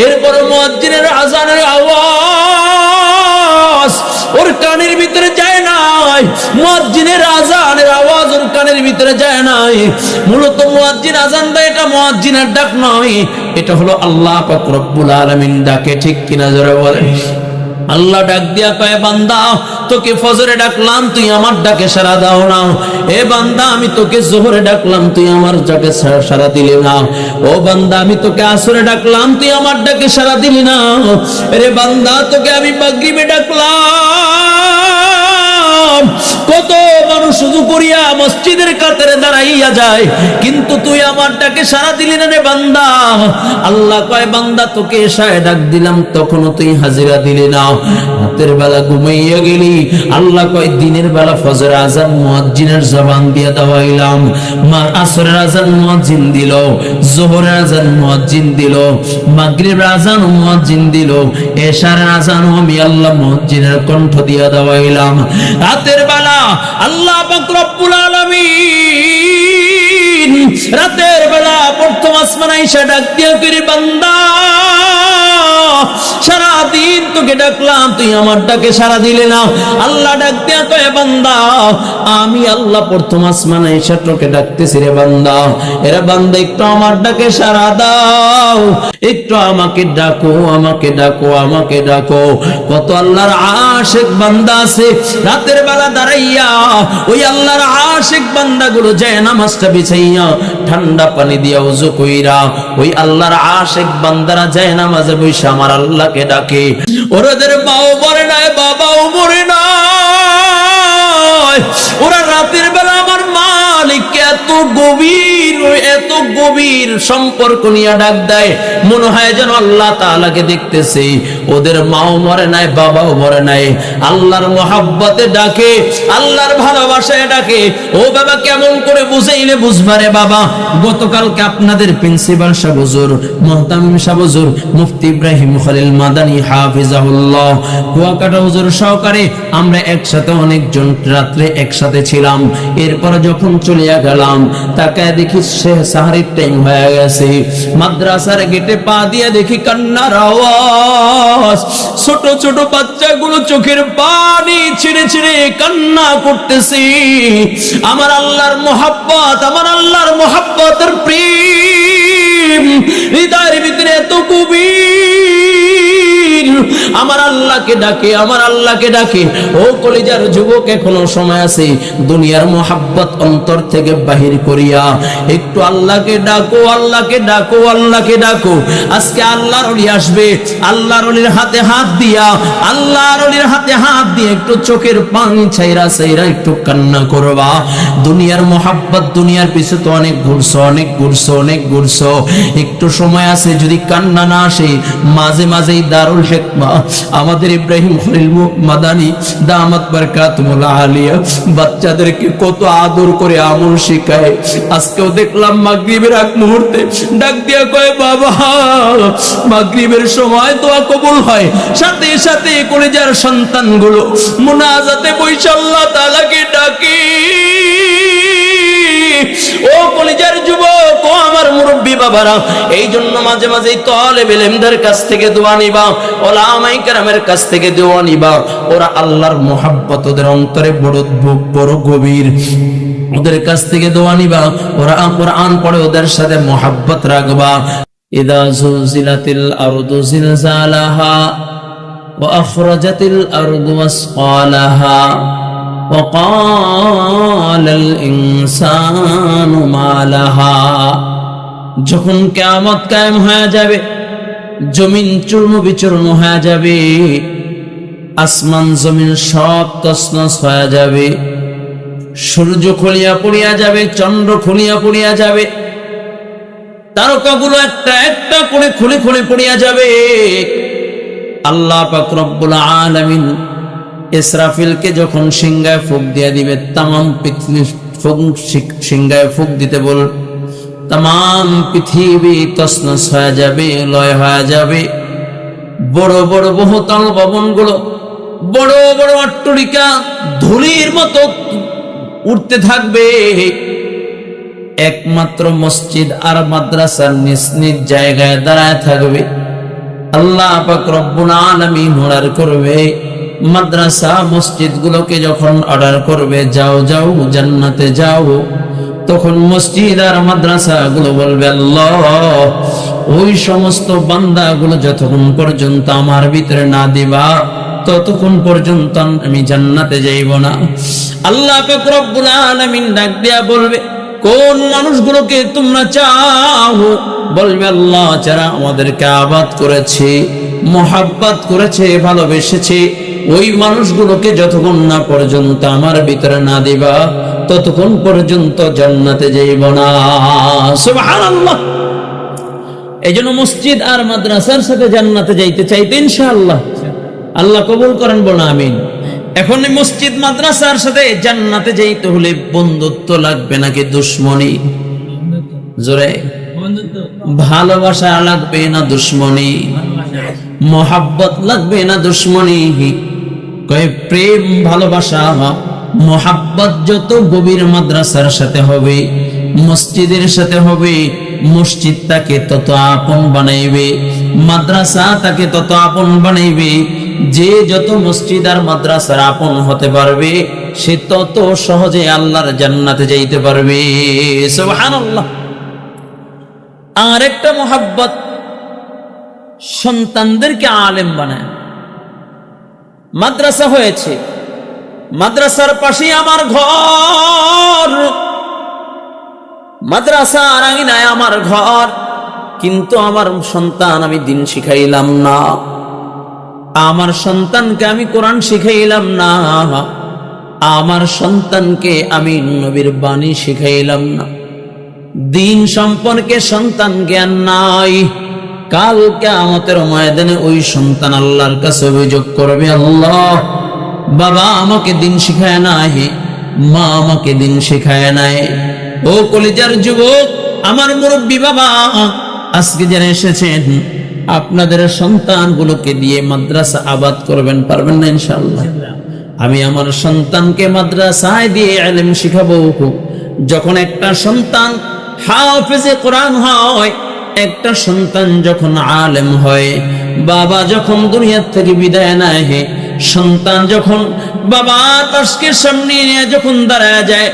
এরপর মুয়াজ্জিনের আযানের আওয়াজ ওর কানের ভিতরে যায় নাই, মুয়াজ্জিনের আযানের আওয়াজ ওর কানের ভিতরে যায় নাই। মূলত মুয়াজ্জিন আযান দেয়, এটা মুয়াজ্জিনের ডাক নয়, এটা হলো আল্লাহ পাক রব্বুল আলামিন ডাকে। ঠিক কিনা জোরে বলেন? আল্লাহ ডাক দিয়া কয়, বান্দা তোকে ফজরে ডাকলাম, তুই আমার ডাকে সাড়া দাও না। এ বান্দা আমি তোকে জোহরে ডাকলাম, তুই আমার ডাকে সাড়া দিলি না। ও বান্দা আমি তোকে আসরে ডাকলাম, তুই আমার ডাকে সাড়া দিলি না। রে বান্দা তোকে আমি মাগরিবে ডাকলাম, কত মানুষ শুধু করিয়া মসজিদের কাতারে দাঁড়াইয়া যায়, কিন্তু তুই আমার ডাকে সাড়া দিলি না রে বান্দা। আল্লাহ কয়, বান্দা তোকে এশায় ডাক দিলাম, তখনও তুই হাজিরা দিলি না। রাতের বেলা ঘুমাইয়া গেলি। আল্লাহ কয়, দিনের বেলা ফজর আযান মুয়াজ্জিনের জবান দিয়া দাওয়াইলাম, আসরের আযান মুয়াজ্জিন দিল, যোহরের আযান মুয়াজ্জিন দিল, মাগরিবের আযান মুয়াজ্জিন দিল, এশার আযান আমি আল্লাহ মুয়াজ্জিনের কণ্ঠ দিয়া দাওয়াইলাম। রাতের বেলা আল্লাহ পাক রব্বুল আলামিন রাতের বেলা প্রথম আসমানে এসে ডাক দিয়া করি, বান্দা সারা দিন তোকে ডাকলাম, তুই আমার ডাকে সাড়া দিলে না। আল্লাহ ডাক দিয়া কয়, বান্দা আমি আল্লাহ প্রথম আসমানে এসে তোকে ডাকতেছি রে বান্দা। এরা বান্দা একটু আমার ডাকে সাড়া দাও, একটু আমাকে ডাকো, আমাকে ডাকো, আমাকে ডাকো। কত আল্লাহর আশিক বান্দা আছে রাতের বেলা দাঁড়াইয়া ওই আল্লাহর আশিক বান্দাগুলো যায় নামাজটা বিছাইয়া ঠান্ডা পানি দিয়া ওযু কইরা ওই আল্লাহর আশিক বান্দারা যায় নামাজে বইসা আমার আল্লাহকে ডাকে। ওদের মাও মরে নাই, বাবাও মরে নাই, ওরা রাতের বেলা আমার মালিককে এত গভীর সম্পর্ক নিয়ে ডাক দেয়, মনে হয় যেন আল্লাহ তাআলাকে দেখতেছে। ওদের মাও মরে নাই, বাবাও মরে নাই, আল্লাহর মহাব্বতে ডাকে, আল্লাহর ভালোবাসায় ডাকে। ও বাবা কেমন করে বুঝাইলে বুঝবারে বাবা? গতকালকে আপনাদের প্রিন্সিপাল সাহেব হুজুর মুহতামিম সাহেব হুজুর মুফতি ইব্রাহিম খলিল মাদানী হাফিজাহুল্লাহ কুয়াকাটা হুজুর সহকারে আমরা একসাথে অনেকজন রাত্রে একসাথে ছিলাম। এরপর যখন চলিয়া গেলাম তাকায় দেখি সাহারির টাইম হয়ে গেছে। মাদ্রাসার গেটে পা দিয়ে দেখি কান্নার আওয়াজ, ছোট ছোট বাচ্চাগুলো চোখের পানি ছিঁড়ে ছিঁড়ে কান্না করতেছে। আমার আল্লাহর মহাব্বত, আমার আল্লাহর মহাব্বতের প্রেম হৃদয়ের ভিতরে এত গভীর, আমার আল্লাহকে ডাকে, আমার আল্লাহকে ডাকে। ও কলিজার যুবক, এখনো সময় আছে, দুনিয়ার মহাব্বত অন্তর থেকে বাহির করিয়া একটু আল্লাহকে ডাকো, আল্লাহকে ডাকো, আল্লাহকে ডাকো। আজকে আল্লাহর ওলি আসবে, আল্লাহর ওলির হাতে হাত দিয়া, আল্লাহর ওলির হাতে হাত দিয়ে একটু চোখের পানি ছাইরা ছাইরা একটু কান্না করবা। দুনিয়ার মহাব্বত, দুনিয়ার পিছে তো অনেক ঘুরছো, অনেক ঘুরছো, অনেক ঘুরছো। একটু সময় আছে, যদি কান্না না আসে মাঝে মাঝেই দারুল হিকমা আমাদের ইব্রাহিম খলিল মাদানী দামাত বারকাতুল আলিয়া বাচ্চাদেরকে কত আদর করে আমল শিখায়। আজকেও দেখলাম মাগরিবের আগ মুহূর্তে ডাক দিয়া কয়, বাবা মাগরিবের সময় দোয়া কবুল হয়, সাথে সাথে কলেজার সন্তানগুলো মুনাজাতে বসে আল্লাহ তাআলাকে ডাকে। ও কলেজার যুবক, ও আমার মুরব্বী বাবারা, এই জন্য মাঝে মাঝে তালেবে ইলমদের কাছ থেকে দোয়া নিবা, উলামায়ে কেরামের কাছ থেকে দোয়া নিবা। ওরা আল্লাহর মুহাব্বত ওদের অন্তরে বড় গভীর, ওদের কাছ থেকে দোয়া নিবা। ওরা কোরআন পড়ে, ওদের সাথে মুহাব্বত রাখবা। ইদা জুলজিলাতিল আরদু জিলজালাহা ওয়া আখরাজাতিল আরদু আসকালাহা ওয়া ক্বালাল ইনসানু মা লাহা। যখন কিয়ামত কায়েম হয়ে যাবে, জমিন চূর্ণ বিচূর্ণ হয়ে যাবে, আসমান জমিন সব তছনছ হয়ে যাবে, সূর্য খুলিয়া পড়িয়া যাবে, চন্দ্র খুলিয়া পড়িয়া যাবে, তারকাগুলো একটা একটা করে খুলে খুলে পড়িয়া যাবে। আল্লাহ পাক রব্বুল আলামিন ইসরাফিলকে যখন সিংহায় ফুঁক দিয়া দিবে, তামাম পৃথিবী সিংহায় ফুঁক দিতে বল, তামাম পৃথিবী তছনছ হয়ে যাবে, লয় হয়ে যাবে। বড় বড় বহুতল ভবনগুলো, বড় বড় অট্টালিকা ধুলির মতো উঠতে থাকবে। একমাত্র মসজিদ আর মাদ্রাসার নিজ নিজ জায়গায় দাঁড়ায় থাকবে। আল্লাহ পাক রব্বুল আলামিন অর্ডার করবে, মাদ্রাসা মসজিদ গুলোকে যখন অর্ডার করবে যাও যাও জান্নাতে যাও, তখন মসজিদ আর মাদ্রাসা গুলো বলবে আল্লাহ ওই সমস্ত বান্দা গুলো যতক্ষণ পর্যন্ত আমার ভিতরে না দিবা ততক্ষণ পর্যন্ত আমি জান্নাতে যাইব না। আল্লাহ পাক রব্বুল আলামিন ডাক দিয়া বলবে কোন মানুষগুলোকে তোমরা চাও? বলবে আল্লাহ যারা আমাদেরকে আবাদ করেছে, মোহাব্বত করেছে, ভালোবেসেছে, ওই মানুষগুলোকে যতক্ষণ না পর্যন্ত আমার ভিতরে না দিবা ততক্ষণ পর্যন্ত জান্নাতে যাইব না। সুবহানাল্লাহ। এইজন্য মসজিদ আর মাদ্রাসার সাথে জান্নাতে যাইতে চাইতে ইনশাআল্লাহ আল্লাহ কবুল করেন, বলো আমিন। এখন মসজিদ মাদ্রাসার সাথে জান্নাতে যাইতে হলে বন্ধুত্ব লাগবে নাকি দুশ্মনী? জোরে ভালোবাসা লাগবে না দুশ্মনী? মোহাব্বত লাগবে না দুশ্মনী? কয় প্রেম ভালোবাসা মোহাব্বত যত গভীর মাদ্রাসার সাথে হবে, মসজিদের সাথে হবে, মসজিদ তাকে তত আপন বানাইবে, মাদ্রাসা তাকে তত আপন বানাইবে। যে যত মসজিদ আর মাদ্রাসার আপন হতে পারবে সে তত সহজে আল্লাহর জান্নাতে যাইতে পারবে। সুবহানাল্লাহ। আর একটা মোহাব্বত সন্তানদেরকে আলেম বানায়। মাদ্রাসা হয়েছে, মাদ্রাসার পাশে আমার ঘর, মাদ্রাসার আঙিনায় আমার ঘর, কিন্তু আমার সন্তান আমি দিন শিখাইলাম না, আমার সন্তানকে আমি কোরআন শিখাইলাম না, আমার সন্তানকে আমি নবীর বাণী শিখাইলাম না, দিন সম্পর্কে সন্তান জ্ঞান নাই। কাল কিয়ামতের ময়দানে ওই সন্তান আল্লাহর কাছে অভিযোগ করবে, আল্লাহ বাবা আমাকে দিন শিখায় নাই, মা আমাকে দিন শিখায় নাই। ও কলিজার যুবক, আমার মুরব্বী বাবা, আজকে যারা এসেছেন আপনাদের সন্তানগুলোকে দিয়ে মাদ্রাসা আবাদ করবেন, পারবেন না ইনশাআল্লাহ? আমি আমার সন্তানকে মাদ্রাসায় দিয়ে ইলম শিখাবো। যখন একটা সন্তান হাফেজে কোরআন হয়, একটা সন্তান যখন আলেম হয়, বাবা যখন দুনিয়া থেকে বিদায় নেয়, সন্তান যখন বাবা তাস্কের সামনে নিয়ে যখন দাঁড়ায় যায়,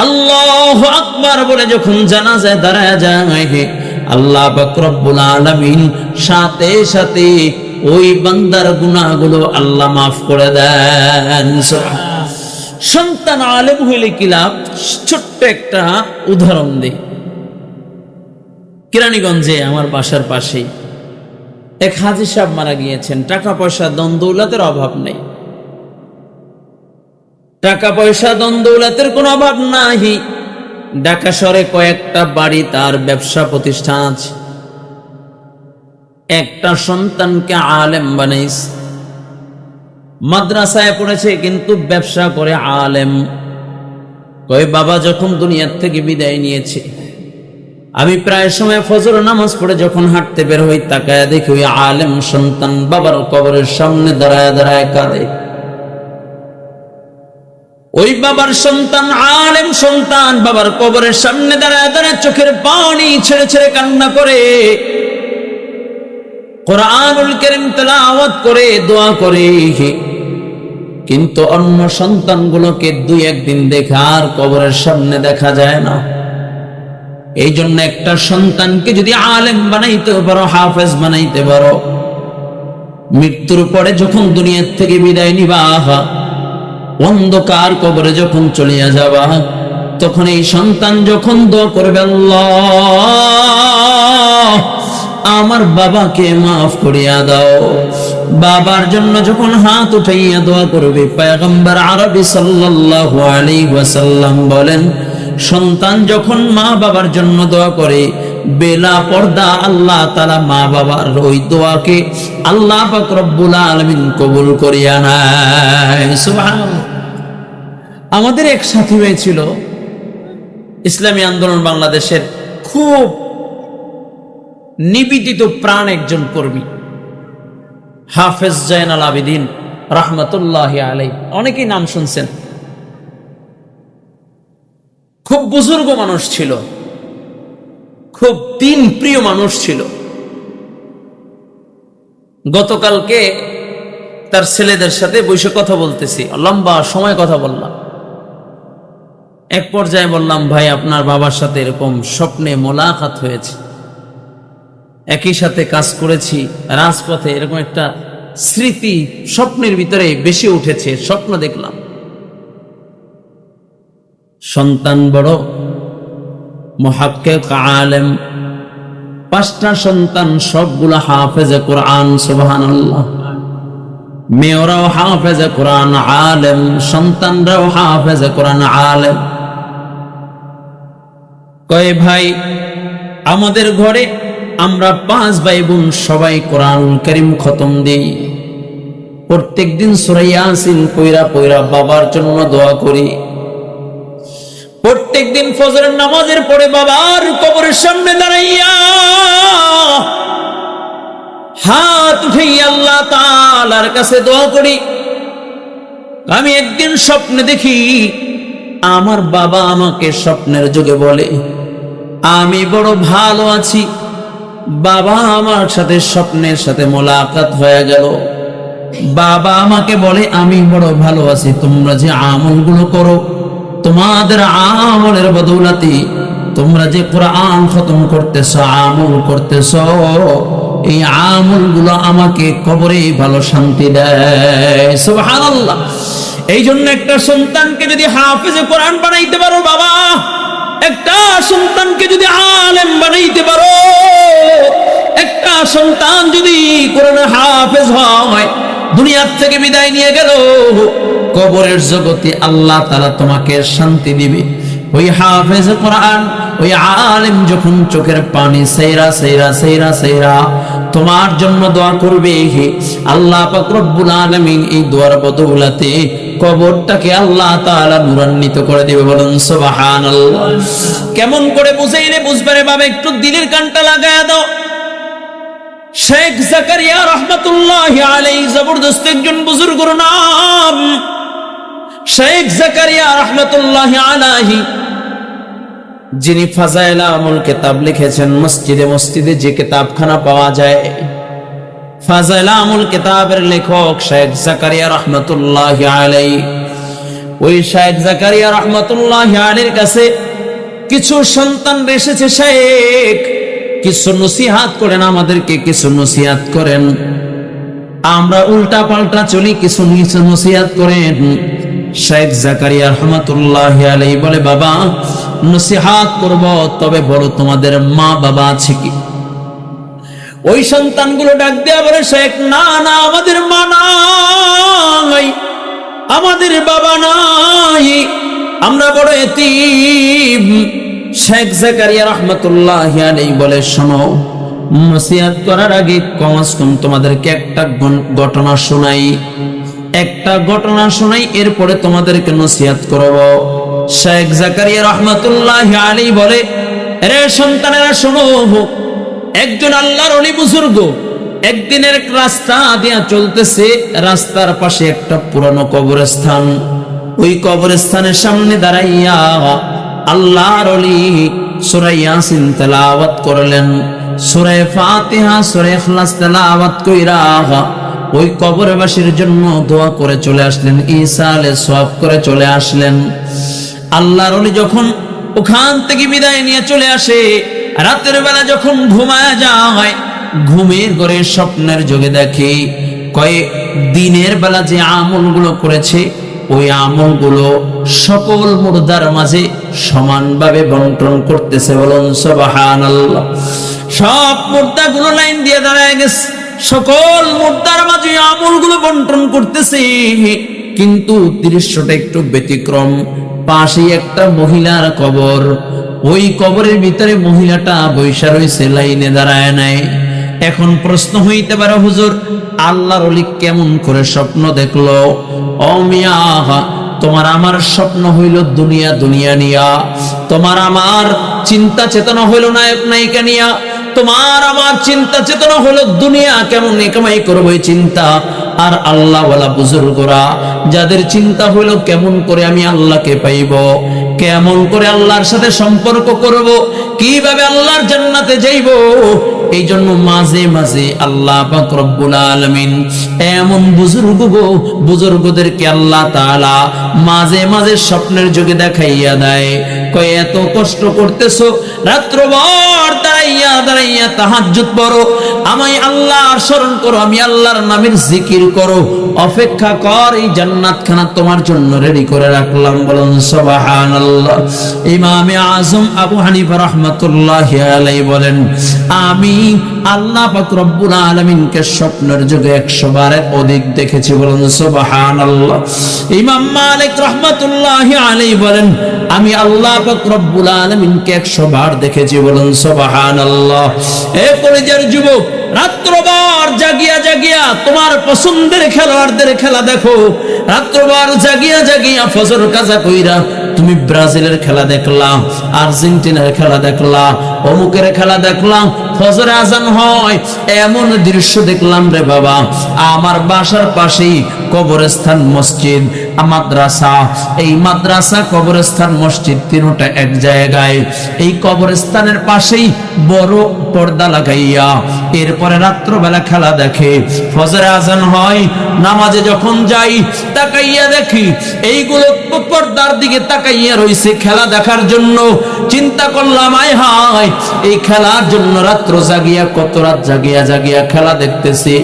আল্লাহু আকবার বলে যখন জানাজায় দাঁড়ায় যায়, আল্লাহ পাক রব্বুল আলামিন সাথে সাথে ওই বান্দার গুনাহগুলো আল্লাহ মাফ করে দেন। সন্তান আলেম হইলে কি লাভ? ছোট্ট একটা উদাহরণ দিই। কেরানীগঞ্জে আমার বাসার পাশে এক হাজী সাহেব মারা গিয়েছেন। টাকা পয়সা দন দৌলতের অভাব নেই, টাকা পয়সা দন দৌলতের কোনো অভাব নাই। ঢাকা শহরে কয়েকটা বাড়ি, তার ব্যবসা প্রতিষ্ঠান আছে। একটা সন্তানকে আলেম বানাইছে, মাদ্রাসায় পড়েছে কিন্তু ব্যবসা করে আলেম। কয় বাবা যখন দুনিয়ার থেকে বিদায় নিয়েছে, আমি প্রায় সময় ফজর নামাজ পড়ে যখন হাঁটতে বের হই, তাকায় দেখি ওই আলেম সন্তান বাবার কবরের সামনে দাঁড়ায় দাঁড়ায় কাঁদে। ওই বাবার সন্তান, আলেম সন্তান, বাবার কবরের সামনে দাঁড়ায় দাঁড়ায় চোখের পানি ছেড়ে ছেড়ে কান্না করে, কোরআনুল কারীম তেলাওয়াত করে, দোয়া করে। কিন্তু অন্য সন্তানগুলোকে দুই একদিন দেখা আর কবরের সামনে দেখা যায় না। এই জন্য একটা সন্তানকে যদি আলেম বানাইতে পারো, হাফেজ বানাইতে পারো, মৃত্যুর পরে যখন দুনিয়ার থেকে বিদায় নিবা, অন্ধকার কবরে যখন চলিয়া যাবা, তখন এই সন্তান যখন দোয়া করবে, আল্লাহ আমার বাবাকে মাফ করিয়া দাও, বাবার জন্য যখন হাত উঠাইয়া দোয়া করবে, পয়গম্বর আরবি সাল্লাল্লাহু আলাইহি ওয়াসাল্লাম বলেন, সন্তান যখন মা বাবার জন্য দোয়া করে, বেলা পর্দা আল্লাহ তাআলা মা বাবার ওই দোয়াকে আল্লাহ পাক রব্বুল আলামিন কবুল করিয়া নেয়। সুবহানাল্লাহ। আমাদের এক সাথী হয়েছিল ইসলামী আন্দোলন বাংলাদেশের খুব নিবেদিত প্রাণ একজন কর্মী, হাফেজ জয়নাল আবেদিন রাহমাতুল্লাহি আলাইহি। অনেকেই নাম শুনছেন। খুব বুজুর্গ মানুষ ছিল, খুব দিন প্রিয় মানুষ ছিল। গতকালকে তার ছেলেদের সাথে বসে কথা বলতেছি, লম্বা সময় কথা বললাম। এক পর্যায়ে বললাম, ভাই আপনার বাবার সাথে এরকম স্বপ্নে মোলাকাত হয়েছে, একই সাথে কাজ করেছি রাজপথে, এরকম একটা স্মৃতি স্বপ্নের ভিতরে বেশি উঠেছে, স্বপ্ন দেখলাম। সন্তান বড় মুহাক্কিক আলেম, 5টা সন্তান সবগুলো হাফেজে কোরআন, সুবহানাল্লাহ। মেয়েরাও হাফেজে কোরআন আলেম, সন্তানরাও হাফেজে কোরআন আলেম। কয় ভাই আমাদের ঘরে আমরা 5 ভাই বোন সবাই কোরআনুল কারীম খতম দেই, প্রত্যেকদিন সূরা ইয়াসিন পড়া পড়া বাবার জন্য দোয়া করি, প্রত্যেকদিন ফজরের নামাজের পরে বাবার কবরের সামনে দাঁড়াইয়া হাত উঠাইয়া আল্লাহ তাআলার কাছে দোয়া করি। আমি একদিন স্বপ্নে দেখি আমার বাবা আমাকে স্বপ্নের যুগে বলে আমি বড় ভালো আছি। বাবা আমার সাথে স্বপ্নের সাথে মোলাকাত হয়ে গেল। বাবা আমাকে বলে আমি বড় ভালো আছি, তোমরা যে আমলগুলো করো, তোমাদের আমলের বদৌলতে তোমরা যে কোরআন খতম করতেছো, আমল করতেছো, এই আমলগুলো আমাকে কবরে ভালো শান্তি দেয়। সুবহানাল্লাহ। এই জন্য একটা সন্তানকে যদি হাফেজে কোরআন বানাইতে পারো বাবা, একটা সন্তানকে যদি আলেম বানাইতে পারো, একটা সন্তান যদি কোরআনের হাফেজ হয়, দুনিয়ার থেকে বিদায় নিয়ে গেল, কবরের জগতে আল্লাহ তাআলা তোমাকে শান্তি দিবে। ওই হাফেজ কোরআন, ওই আলেম যখন চোখের পানি সেরা সেরা সেরা সেরা তোমার জন্য দোয়া করবে, আল্লাহ পাক রব্বুল আলামিন এই দোয়ার বদৌলতে কবরটাকে আল্লাহ তাআলা নূরান্বিত করে দিবে। বলুন সুবহানাল্লাহ। কেমন করে বুঝাইলে বুঝবে রে বাবা, একটু দিলের কানটা লাগায়া দাও। শেখ জাকারিয়া রাহমাতুল্লাহি আলাইহি জবরদস্ত একজন বুজুর্গের নাম শেখ জাকারিয়া রাহমাতুল্লাহি আলাইহি, যিনি ফাজাইল আমল কিতাব লিখেছেন। মসজিদে মসজিদে যে কিতাবখানা পাওয়া যায়, ফাজাইল আমল কিতাবের লেখক শেখ জাকারিয়া রাহমাতুল্লাহি আলাইহি। ওই শেখ জাকারিয়া রাহমাতুল্লাহি আলাইহির কাছে কিছু সন্তান এসেছে, শেখ কিছু নসিহত করেন আমাদেরকে, কিছু নসিহত করেন। আমরা উল্টা পাল্টা চলি, কিছু কিছু নসিহত করেন। শেখ জাকারিয়া রাহমাতুল্লাহি আলাইহি বলে, বাবা নসিহত করব, তবে বলো তোমাদের মা বাবা আছে কি? ওই সন্তানগুলো ডাক দেয়া বলে, শেখ না না, আমাদের মা নাই, আমাদের বাবা নাই, আমরা বড় এতিম। শেখ জাকারিয়া রাহমাতুল্লাহি আলাইহি বলে, শোনো, নসিহত করার আগে কমস কম তোমাদেরকে একটা ঘটনা শোনাই, একটা ঘটনা শোনাই, এরপরে তোমাদেরকে নসিহত করব। শেখ জাকারিয়া রাহমাতুল্লাহি আলাইহি বলে, রে সন্তানেরা শোনো, একজন আল্লাহর ওলি বুজুর্গ একদিনের রাস্তা দিয়া চলতেছে, রাস্তার পাশে একটা পুরানো কবরস্থান। ওই কবরস্থানের সামনে দাঁড়াইয়া আল্লাহর ওলি সূরা ইয়াসিন তেলাওয়াত করলেন, সূরা ফাতিহা, সূরা ইখলাস তেলাওয়াত কইরা ওই কবরবাসীর জন্য দোয়া করে চলে আসলেন, ঈসা আলাইহিস সালাম করে চলে আসলেন। আল্লাহর ওলি যখন ওখান থেকে বিদায় নিয়ে চলে আসে, রাতের বেলা যখন ঘুমায় যায়, ঘুমের ঘরে স্বপ্নের যোগে দেখে কয় দিনের বেলা যে আমলগুলো করেছে ওই আমলগুলো সকল মুর্দার মাঝে সমানভাবে বন্টন করতেছে। বলুন সুবহানাল্লাহ। সব মুর্দাগুলো লাইন দিয়ে দাঁড়ায় গেছে, সকল মুর্দার মাঝে আমলগুলো বন্টন করতেছে। কিন্তু দৃশ্যটা একটু ব্যতিক্রম, পাশেই একটা মহিলার কবর। ওই কবরের ভিতরে মহিলাটা বৈশা রয়েছে, লাইনে দাঁড়ায় নাই। এখন প্রশ্ন হইতে পারে, হুজুর আল্লাহর ওলি কেমন করে স্বপ্ন দেখলো? ও মিয়া, তোমার আমার স্বপ্ন হইল দুনিয়া দুনিয়া নিয়া, তোমার আমার চিন্তা চেতনা হইল নায়ক নায়িকা নিয়া, তোমার আমার চিন্তা চেতনা হলো দুনিয়া কেমন কামাই করবো এই চিন্তা। আর আল্লাহ ওয়ালা বুজুর্গরা যাদের চিন্তা হলো কেমন করে আমি আল্লাহকে পাইব, কেমন করে আল্লাহর সাথে সম্পর্ক করব, কিভাবে আল্লাহর জান্নাতে যাইব, এই জন্য মাঝে মাঝে আল্লাহ পাক রব্বুল আলামিন এমন বুজুর্গদেরকে আল্লাহ তাআলা মাঝে মাঝে স্বপ্নের যুগে দেখাইয়া দেয়, কয় এত কষ্ট করতেছো, রাত্রভর দাঁড়াইয়া দাঁড়াইয়া তাহাজ্জুদ পড়ো, আমায় আল্লাহর স্মরণ করো, আমি আল্লাহর নামের জিকির করো, অপেক্ষা কর, এই জান্নাতখানা তোমার জন্য রেডি করে রাখলাম। বলুন সুবহানাল্লাহ। ইমামে আজম আবু হানিফা রাহমাতুল্লাহি আলাইহি বলেন, আমি আল্লাহ পাক রব্বুল আলামিনকে স্বপ্নের যুগে 100 বারের অধিক দেখেছি। বলুন সুবহানাল্লাহ। ইমাম মালিক রাহমাতুল্লাহি আলাইহি বলেন, আমি আল্লাহ পাক রব্বুল আলামিনকে 100 বার দেখেছি। বলুন সুবহানাল্লাহ। এ কলেজের যুবক, রাত্রবার জাগিয়া জাগিয়া তোমার পছন্দের খেলোয়াড়দের খেলা দেখো, রাত্রবার জাগিয়া জাগিয়া ফজর কাজা কইরা তুমি ব্রাজিলের খেলা দেখলা, আর্জেন্টিনার খেলা দেখলা, অমুকের খেলা দেখলাম, ফজরে আজান হয়, এমন দৃশ্য দেখলাম রে বাবা। আমার বাসার পাশেই কবরস্থান, মসজিদ, মাদ্রাসা, এই মাদ্রাসা, কবরস্থান, মসজিদ তিনটা এক জায়গায়। এই কবরস্থানের পাশেই বড় পর্দা লাগাইয়া এরপরে রাত্রবেলা খেলা দেখে। ফজরে আজান হয়, নামাজে যখন যাই তাকাইয়া দেখি এইগুলো পর্দার দিকে তাকাইয়া রইছে খেলা দেখার জন্য। চিন্তা করলাম, আয় হায়, এই খেলার জন্য রাত্র জাগিয়া, কত রাত জাগিয়া জাগিয়া খেলা দেখতেছি,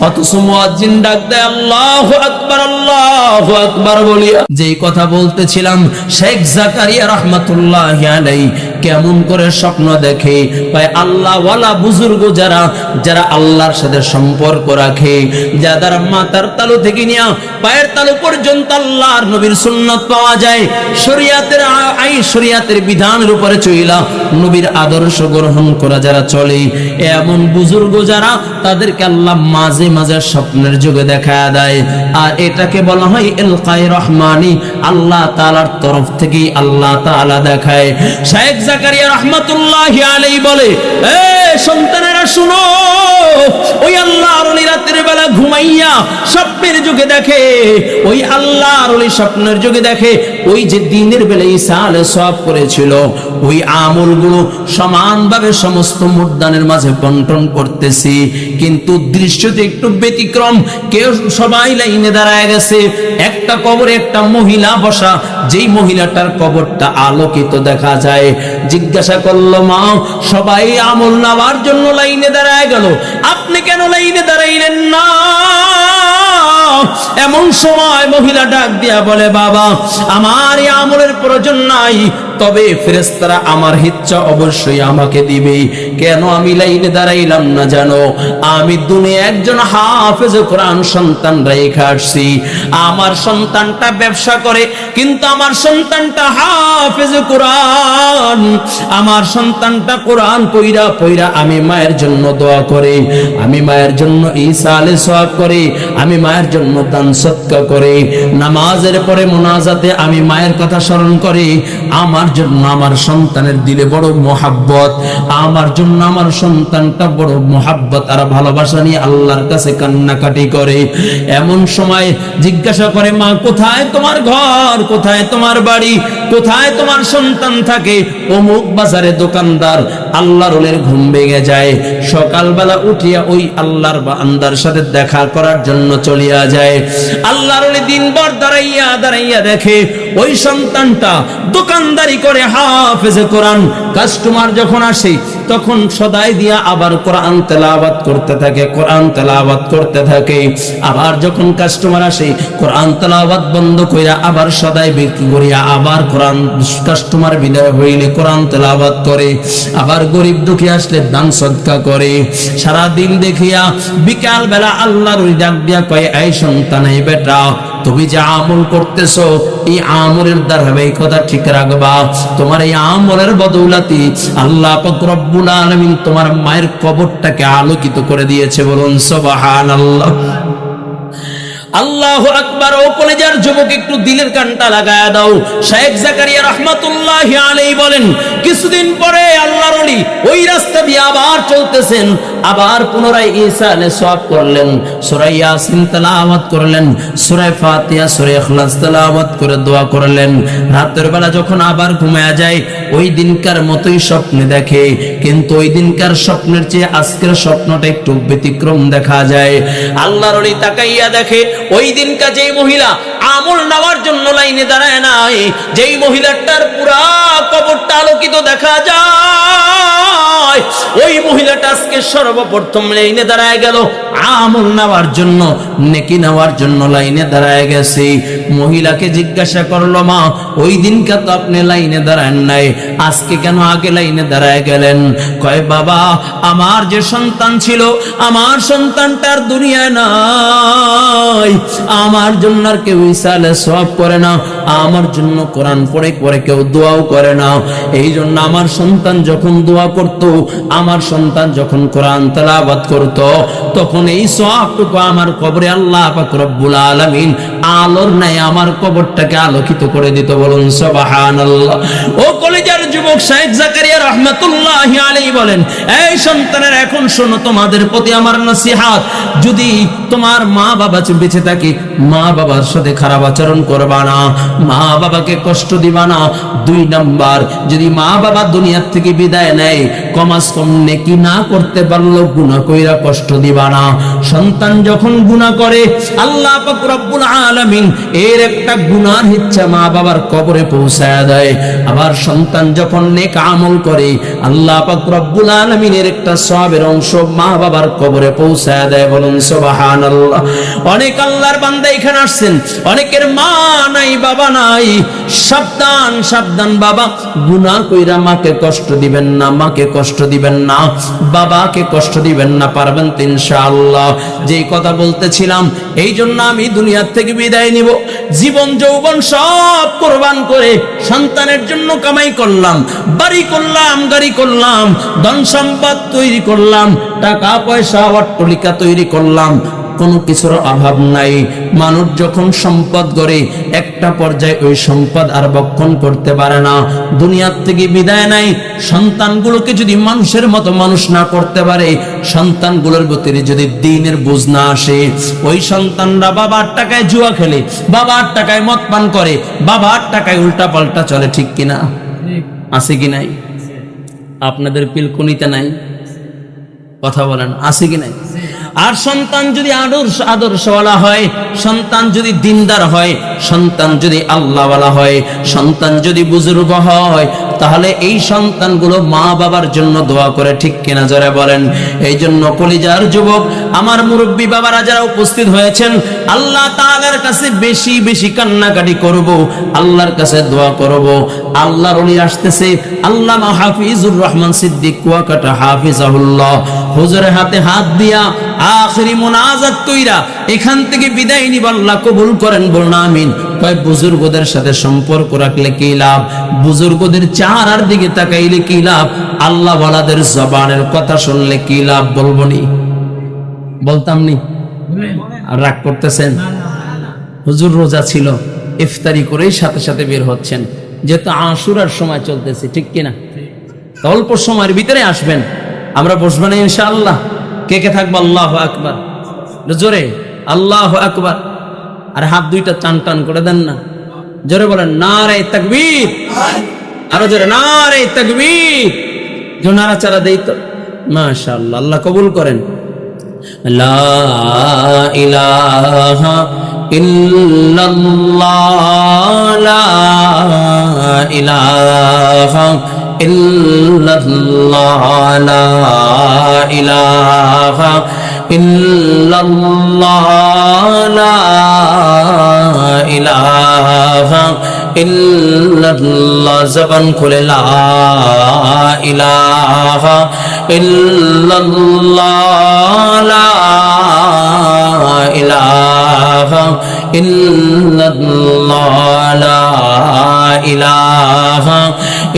অথচ মুয়াজ্জিন ডাক দেয় আল্লাহু আকবার, আল্লাহু আকবার বলিয়া। যেই কথা বলতেছিলাম, শেখ জাকারিয়া রাহমাতুল্লাহি আলাইহি কেমন করে স্বপ্ন দেখে, ভাই আল্লাহ ওয়ালা বুজুর্গ যারা যারা আল্লাহর সাথে সম্পর্ক রাখে, যাদের মাথার তালু থেকে নিয়ে পায়ের তালু পর্যন্ত আল্লাহর নবীর সুন্নাত পাওয়া যায়, শরীয়তের আইন শরীয়তের বিধানের উপরে চইলা নবীর আদর্শ গ্রহণ করা যারা চলে, এমন বুজুর্গ যারা, তাদেরকে আল্লাহ মাঝে মাঝে স্বপ্নের যুগে দেখা দেয়। আর এটাকে বলা হয় ইলকায়ে রহমানি, আল্লাহ তাআলার তরফ থেকে আল্লাহ তাআলা দেখায়। শেখ জাকারিয়া রাহমাতুল্লাহি আলাইহি বলে, এ সন্তানেরা শুনো, ওই আল্লাহর ওলি রাতের বেলা ঘুমাইয়া স্বপ্নের যুগে দেখে, ওই আল্লাহর ওলি স্বপ্নের যুগে দেখে ওই যে দিনের বেলা ঈসা আলাইহিস সালাম করেছিল, ওই আমলগুলো সমানভাবে সমস্ত মুর্দানের মাঝে বন্টন করতেছি। কিন্তু দৃশ্যতে একটু ব্যতিক্রম, কেউ সবাই লাইনে দাঁড়ায় গেছে, একটা কবরে একটা মহিলা বসা, যেই মহিলাটার কবরটা আলোকিত দেখা যায়। জিজ্ঞাসা করলো, মা, সবাই আমল নেওয়ার জন্য লাইনে দাঁড়ায় গেল, আপনি কেন লাইনে দাঁড়াইলেন না? এমন সময় মহিলা ডাক দিয়া বলে, বাবা, আমার এই আমলের প্রয়োজন নাই, তবে ফেরেশতারা আমার ইচ্ছা অবশ্যই আমাকে দিবে। কেন আমি লাইনে দাঁড়াইলাম না জানো? আমি দুনিয়া একজন হাফেজ কোরআন সন্তান রেখে আসছি। আমার সন্তানটা ব্যবসা করে, কিন্তু আমার সন্তানটা হাফেজ কোরআন। আমার সন্তানটা কোরআন পইরা পইরা আমি মায়ের জন্য দোয়া করে, আমি মায়ের জন্য ঈসা আলাইহিস সালাম করে, আমি মায়ের জন্য দান সদকা করে, নামাজের পরে মুনাজাতে আমি মায়ের কথা স্মরণ করি। আমার জন্য আমার সন্তানের দিলে বড় মোহাব্বত, আমার জন্য আমার সন্তানটা বড় মোহাব্বত আর ভালোবাসা নিয়ে আল্লাহর কাছে কান্নাকাটি করে। এমন সময় জিজ্ঞাসা করে, মা, কোথায় তোমার ঘর, কোথায় তোমার বাড়ি, কোথায় তোমার সন্তান থাকে? অমুক বাজারে দোকানদার। আল্লাহর ওলির ঘুম ভেঙে যায়, সকালবেলা উঠিয়া ওই আল্লাহর বান্দার সাথে দেখা করার জন্য চলিয়া যায়। আল্লাহর ওলি দিনভর দাঁড়াইয়া দাঁড়াইয়া দেখে ওই সন্তানটা দোকানদারি করে, হাফেজ কোরআন। কাস্টমার যখন আসে তখন সদাই দিয়া আবার কোরআন তেলাওয়াত করতে থাকে, কোরআন তেলাওয়াত করতে থাকে। আবার যখন কাস্টমার আসে, কোরআন তেলাওয়াত বন্ধ কইরা আবার সদাই বিক্রি করিয়া আবার কোরআন, কাস্টমার বিদায় হইলে কোরআন তেলাওয়াত করে। আবার গরিব দুঃখী আসলে দান সদকা করে। সারা দিন দেখিয়া বিকাল বেলা আল্লাহর ওই ডাক দিয়া কয়, এই সন্তান, এই বেটা, তুমি যে আমল করতেছো, এই আমলের ধারাবাহিকতা ঠিক রাখবা। তোমার এই আমলের বদৌলতি আল্লাহ পাক রব্বুল আলামিন তোমার মায়ের কবরটাকে আলোকিত করে দিয়েছে। বলুন সুবহানাল্লাহ। আল্লাহু আকবার। ও কলেজার যুবক, একটু দিলের কানটা লাগায়া দাও। শেখ জাকারিয়া রাহমাতুল্লাহি আলাইহি বলেন, কিছুদিন পরে আল্লাহর ওলি ওই রাস্তা দিয়ে আবার চলতেছেন। আবার পুনরায় ঈসা আলাইহিস সালাম করলেন, সূরা ইয়াসিন তেলাওয়াত করলেন, সূরা ফাতিহা, সূরা ইখলাস তেলাওয়াত করে দোয়া করলেন। রাতের বেলা যখন আবার ঘুমায়া যায় ওই দিনকার মতোই স্বপ্নে দেখে, কিন্তু ওই দিনকার স্বপ্নের চেয়ে আজকের স্বপ্নটা একটু ব্যতিক্রম দেখা যায়। আল্লাহর ওলি তাকাইয়া দেখে ওই দিনকার যেই মহিলা আমল নেওয়ার জন্য লাইনে দাঁড়ায় নাই, যেই মহিলাটার পুরা কবরটা আলোকিত দেখা যায়, ওই মহিলাটা আজকে সর্বপ্রথম লাইনে দাঁড়ায় গেল আমল নেওয়ার জন্য, নেকি নেওয়ার জন্য লাইনে দাঁড়ায় গেছে। মহিলাকে জিজ্ঞাসা করলো, মা ওই দিনকে তো আপনি লাইনে দাঁড়ান নাই, আজকে কেন আগে লাইনে দাঁড়ায় গেলেন? কয়, বাবা আমার যে সন্তান ছিল আমার সন্তানটার দুনিয়ায় নাই, আমার জন্য আর কেউ ঈসা আলাইহিস সালাম করে না, আমার জন্য কোরআন পড়ে পড়ে কেউ দোয়াও করে না। এই জন্য আমার সন্তান যখন দোয়া করত, আমার সন্তান যখন কোরআন তেলাওয়াত করত, তখন এই সওয়াবটুকু আমার কবরে আল্লাহ পাক রব্বুল আলামিন আলোর ন্যায় আমার কবরটাকে আলোকিত করে দিত। বলুন সুবহানাল্লাহ। ও কলেজের যুবক শাইখ জাকারিয়া রাহমাতুল্লাহি আলাইহি বলেন, এই সন্তানের এখন শোনো, তোমাদের প্রতি আমার নসিহত, যদি তোমার মা বাবা বেঁচে থাকে মা বাবার সাথে খারাপ আচরণ করবা না, মা বাবাকে কষ্ট দিবা না। 2 নাম্বার, যদি মা বাবা দুনিয়ার থেকে বিদায় নেয় কমাস কম নেকি না করতে পারলো গুনাহ কইরা কষ্ট দিবা না। সন্তান যখন গুনাহ করে আল্লাহ পাক রব্বুল আলামিন এর একটা গুনার ইচ্ছা মা বাবার কবরে পৌঁছায় দেয়। আবার সন্তান যখন নেক আমল করে আল্লাহ পাক রব্বুল আলামিনের একটা সওয়াবের অংশ মা বাবার কবরে পৌঁছায় দেয়। বলুন সুবহানাল্লাহ। অনেক আল্লাহর বান্দা এখানে আসছেন, অনেকের মা নাই বাবা নাই। সাবধান সাবধান বাবা, গুনাহ কইরা মাকে কষ্ট দিবেন না, মাকে কষ্ট দিবেন না, বাবাকে কষ্ট দিবেন না। পারবেন তো ইনশাআল্লাহ। যেই কথা বলতেছিলাম, এই জন্য আমি দুনিয়ার থেকে বিদায় নিব, জীবন যৌবন সব কোরবান করে সন্তানের জন্য কামাই করলাম, বাড়ি করলাম, গাড়ি করলাম, ধন সম্পদ তৈরি করলাম, টাকা পয়সা অট্টালিকা তৈরি করলাম, কোনো কিছুর অভাব নাই। মানুষ যখন সম্পদ গড়ে একটা পর্যায়ে ওই সম্পদ আর বক্ষণ করতে পারে না, দুনিয়ার থেকে বিদায় নাই। সন্তানগুলোকে যদি মানুষের মতো মানুষ না করতে পারে, সন্তানগুলোর ভিতরে যদি দ্বীনের বুঝ না আসে, ওই সন্তানরা বাবার টাকায় জুয়া খেলে, বাবার টাকায় মদ পান করে, বাবার টাকায় উল্টা পাল্টা চলে। ঠিক কিনা? আছে কি নাই? আপনাদের পিলকুনিতে নাই? কথা বলেন, আছে কি নাই? আর সন্তান যদি আদর্শওয়ালা হয়, সন্তান যদি দিনদার হয়, সন্তান যদি আল্লাহওয়ালা হয়, সন্তান যদি বুজুর্গ হয়, তাহলে এই সন্তানগুলো মা বাবার জন্য দোয়া করে। ঠিক কিনা জোরে বলেন। এই জন্য কলিজার যুবক, আমার মুরব্বী বাবারা যারা উপস্থিত হয়েছেন, আল্লাহ তাআলার কাছে বেশি বেশি কান্নাকাটি করব, আল্লাহর কাছে দোয়া করব। আল্লাহর ওলি আসতেছে, আল্লামা হাফিজুর রহমান সিদ্দিক কুয়াকাটা হাফিজাহুল্লাহ, হুজুরের হাতে হাত দিয়া আখিরি মুনাজাত কইরা এখান থেকে বিদায় নিব। আল্লাহ কবুল করেন, বলুন আমিন। কয়, বুজুর্গদের সাথে সম্পর্ক রাখলে কি লাভ? বুজুর্গদের চেহারার দিকে তাকাইলে কি লাভ? আল্লাহ ওয়ালাদের জবানের কথা শুনলে কি লাভ? বলবনি? বলতাম নি? আর রাগ করতেছেন? হুজুর রোজা ছিল, ইফতারি করেই সাথে সাথে বের হচ্ছেন, যেহেতু আশুরার সময় চলতেছে। ঠিক কিনা? অল্প সময়ের ভিতরে আসবেন, আমরা বসবো না ইনশাআল্লাহ। কে কে থাকবো? আল্লাহু আকবার, জোরে আল্লাহু আকবার। আর হাত দুইটা টান টান করে দেন না, জোরে বলেন নারে তাকবীর, আরো জোরে নারে তাকবীর। যে নাড়াচাড়া দেই তো, মাশাআল্লাহ, আল্লাহ কবুল করেন। লা ইলাহা ইল্লাল্লাহ, লা ইলাহা ইল্লাল্লাহ, লা ইলাহা ইল্লাল্লাহ, লা ইলাহা ইল্লাল্লাহ। জবান খুলে লা ইলাহা ইল্লাল্লাহ, লা ইলাহা ইল্লাল্লাহ, লা ইলাহা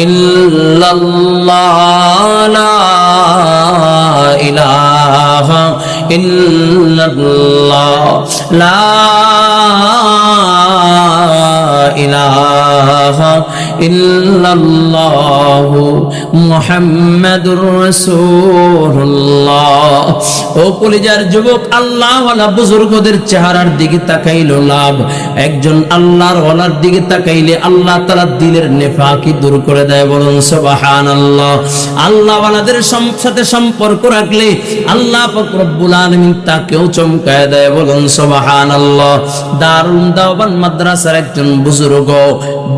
ইল্লাল্লাহ, লা ইলাহা ইল্লাল্লাহ, লা ইলাহা ইল্লাল্লাহু মুহাম্মাদুর রাসূলুল্লাহ। ও কলিজার যুবক, আল্লাহওয়ালা বুজুর্গদের চেহারার দিকে তাকাইলো লাভ, একজন আল্লাহর ওয়ালার দিকে তাকাইলে আল্লাহ তাআলা দিলের নেফাকি দূর করে দেয়। বলুন সুবহানাল্লাহ। আল্লাহওয়ালাদের সাথে সম্পর্ক রাখলে আল্লাহ পাক রব্বুল আলামিন তাকেও চমকায় দেয়। বলুন সুবহানাল্লাহ। দারুল দাওবান মাদ্রাসার একজন বুজুর্গ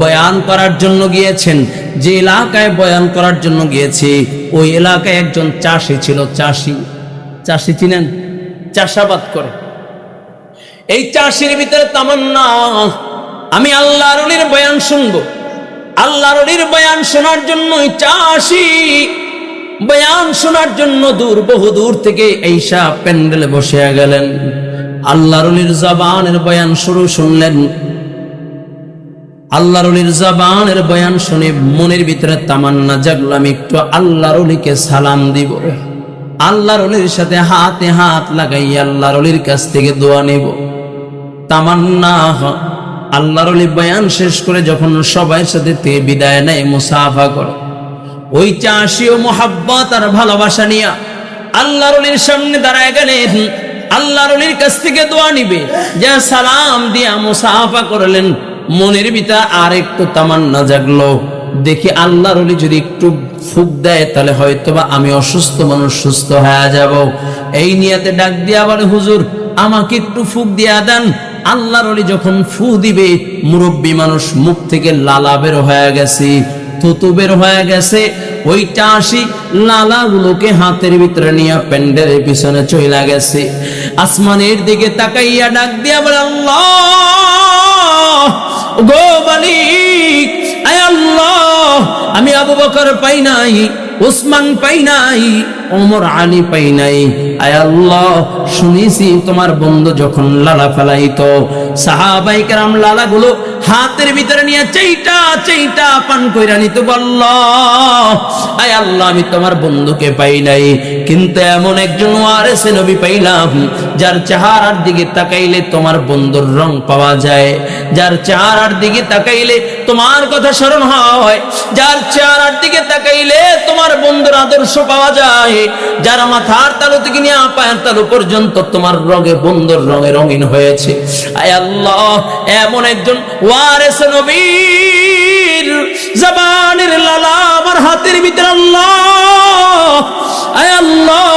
বয়ান করার জন্য গিয়েছেন। যে এলাকায় বয়ান করার জন্য গিয়েছি ওই এলাকায় একজন চাষি ছিল। চাষি চিনেন? চাষাবাদ করে। এই চাষির ভিতরে তামান্না, আমি আল্লাহর ওলির বয়ান শুনবো। আল্লাহর ওলির বয়ান শোনার জন্য চাষি বয়ান শোনার জন্য বহু দূর থেকে এইসা প্যান্ডেলে বসে গেলেন। আল্লাহর ওলির জবানের বয়ান শুনলেন। আল্লাহর ওলির জবানের বয়ান শুনে মনের ভিতরে তামান্না জাগলো, আমি একটু আল্লাহর ওলিকে সালাম দিব, আল্লাহর ওলির সাথে হাতে হাত লাগাই আল্লাহর ওলির কাছ থেকে দোয়া নেব। তামান্না। আল্লাহর ওলি বয়ান শেষ করে যখন সবাই সাথে বিদায় নেয়, মুসাফা করে, ওই চাষিও মোহাব্বত আর ভালোবাসা নিয়ে আল্লাহর ওলির সামনে দাঁড়ায় গেলেন। আল্লাহর ওলির কাছ থেকে দোয়া নিবে, যা সালাম দিয়া মুসাফা করলেন। মনের ভিতরে আর একটু তামান্না জাগলো, দেখি আল্লাহর ওলি যদি একটু ফুক দেয় তাহলে হয়তোবা আমি অসুস্থ মানুষ সুস্থ হয়ে যাব। এই নিয়াতে ডাক দিয়া বলে, হুজুর আমাকে একটু ফুক দিয়া দেন। আল্লাহর ওলি যখন ফু দিবে, মুরব্বী মানুষ, মুখ থেকে লালা বের হয়ে গেছে, থুতু বের হয়ে গেছে। ওই চাষি লালাগুলোকে হাতের ভিতরে নিয়ে প্যান্ডেলের পিছনে চলে গেছে। আসমানের দিকে তাকাইয়া ডাক দিয়া বলে, আল্লাহ গো মালিক, আয় আল্লাহ, আমি আবু বকর পাই নাই, উসমান পাই নাই, ওমর আলী পাই নাই। আয় আল্লাহ, শুনেছি তোমার বন্ধু যখন লালা ফেলাইতো, সাহাবায়ে কেরাম লালাগুলো হাতের ভিতরে নিয়ে চেইটা পান কইরা নিত। আল্লাহ, আয় আল্লাহ, আমি তোমার বন্ধুকে পাই নাই, কিন্তু এমন একজন ওয়ারিসে নবী পাইলাম যার চেহারার দিকে তাকাইলে তোমার বন্ধুর রং পাওয়া যায়, যার চেহারার দিকে তাকাইলে তোমার কথা স্মরণ হয়, যার চেহারার দিকে তাকাইলে তোমার বন্ধুর আদর্শ পাওয়া যায়, যার মাথার তালু থেকে নিয়ে পায়ের তালু পর্যন্ত তোমার রঙে বন্ধুর রঙে রঙিন হয়েছে। আয় আল্লাহ, এমন একজন ওয়ারিসে নবীর জবানের লালা আমার হাতের ভিতরে। আল্লাহ, আয় আল্লাহ,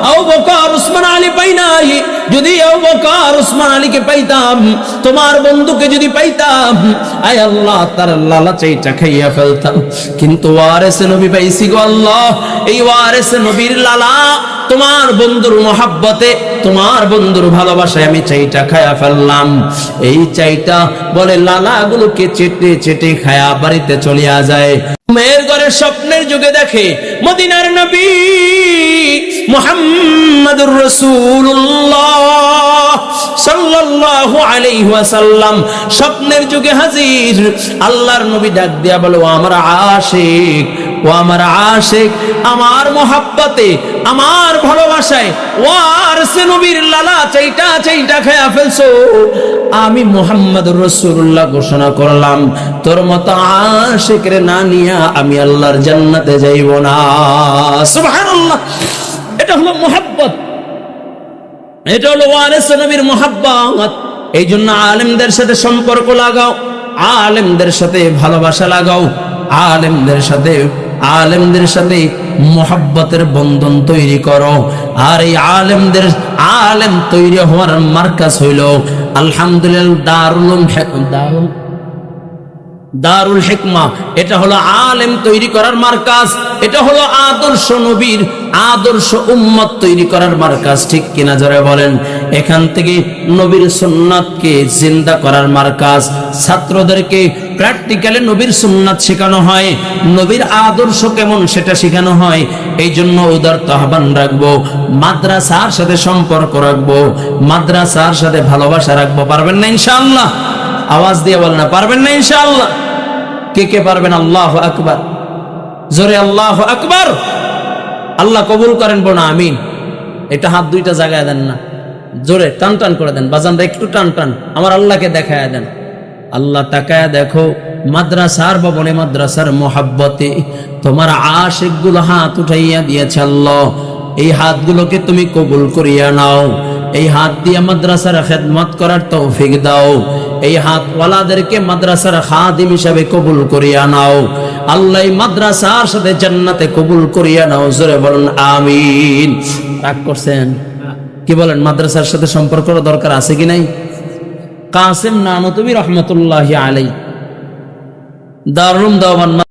আবু বকর উসমান আলী পাই নাই, যদি আবু বকর উসমান আলীকে পাইতাম, তোমার বন্ধুকে যদি পাইতাম, আয় আল্লাহ, তার লালা চাইটা খাইয়া ফেলতাম, কিন্তু ওয়ারিসে নবী পাইছি গো আল্লাহ। এই ওয়ারিসে নবীর লালা তোমার বন্ধুর মোহাব্বতে, তোমার বন্ধুর ভালোবাসায় আমি চাইটা খায়া ফেললাম। এই চাইটা বলে লালাগুলোকে চেটে চেটে খায়া বাড়িতে চলিয়া যায়। মেয়ের ঘরে স্বপ্নের যুগে দেখে মদিনার নবী মুহাম্মাদুর রাসূলুল্লাহ সাল্লাল্লাহু আলাইহি ওয়াসাল্লাম স্বপ্নের যুগে হাজির। আল্লাহর নবী ডাক দিয়া বলে, ও আমার আশিক, ও আমার আশিক, আমার মোহাব্বতে, আমার ভালোবাসায় ওয়ারিসে নবীর লালা চাইটা খায়া ফেলছো। আমি মুহাম্মাদুর রাসূলুল্লাহ ঘোষণা করলাম, তোর মতো আশিকের না নিয়া আমি আল্লাহর জান্নাতে যাইব না। সুবহানাল্লাহ। এটা হলো মুহাব্বত, এটা হলো ওয়ারিসে নবীর মুহাব্বত। এই জন্য আলেমদের সাথে সম্পর্ক লাগাও, আলেমদের সাথে ভালোবাসা লাগাও, আলেমদের সাথে মোহাব্বতের বন্ধন তৈরি করো। আর এই আলেম তৈরি হওয়ার মার্কাজ হইল আলহামদুলিল্লাহ দারুল হিকমা। এটা হলো আলেম তৈরি করার মার্কাজ, এটা হলো আদর্শ নবীর, আদর্শ উম্মত তৈরি করার মার্কাজ। ঠিক কিনা জোরে বলেন? এখান থেকে নবীর সুন্নাতকে জিন্দা করার মার্কাজ। ছাত্রদেরকে প্র্যাকটিক্যালি নবীর সুন্নাত শেখানো হয়, নবীর আদর্শ কেমন সেটা শেখানো হয়। এই জন্য উদারত আহ্বান রাখবো, মাদ্রাসার সাথে সম্পর্ক রাখবো, মাদ্রাসার সাথে ভালোবাসা রাখবো। পারবেন না ইনশাআল্লাহ? আওয়াজ দিয়ে বলেন না, পারবেন না ইনশাআল্লাহ? কে কে পারবেন? আল্লাহু আকবার, জোরে আল্লাহু আকবার। আল্লাহ কবুল করেন, বোনা আমিন। এটা হাত দুইটা জায়গায় দেন না, জোরে টান টান করে দেন বাজানরা, একটু টান টান আমার আল্লাহকে দেখায় দেন। আল্লাহ তাকায় দেখো মাদ্রাসার ভবনে, মাদ্রাসার মোহাব্বতে তোমার আশিক গুলো হাত উঠাইয়া দিয়েছে আল্লাহ। এই হাতগুলোকে তুমি কবুল করিয়া নাও, এই হাত দিয়ে মাদ্রাসার খেদমত করার তৌফিক দাও, এই হাতওয়ালাদেরকে মাদ্রাসার খাদিম হিসাবে কবুল করিয়া নাও আল্লাহ, এই মাদ্রাসার সাথে জান্নাতে কবুল করিয়া নাও। জোরে বলুন আমিন। রাগ করছেন? কি বলেন, মাদ্রাসার সাথে সম্পর্ক দরকার আছে কি নাই? কাসেম নানতুবি রহমতুল্লাহি আলাইহি দারুল দেওয়ান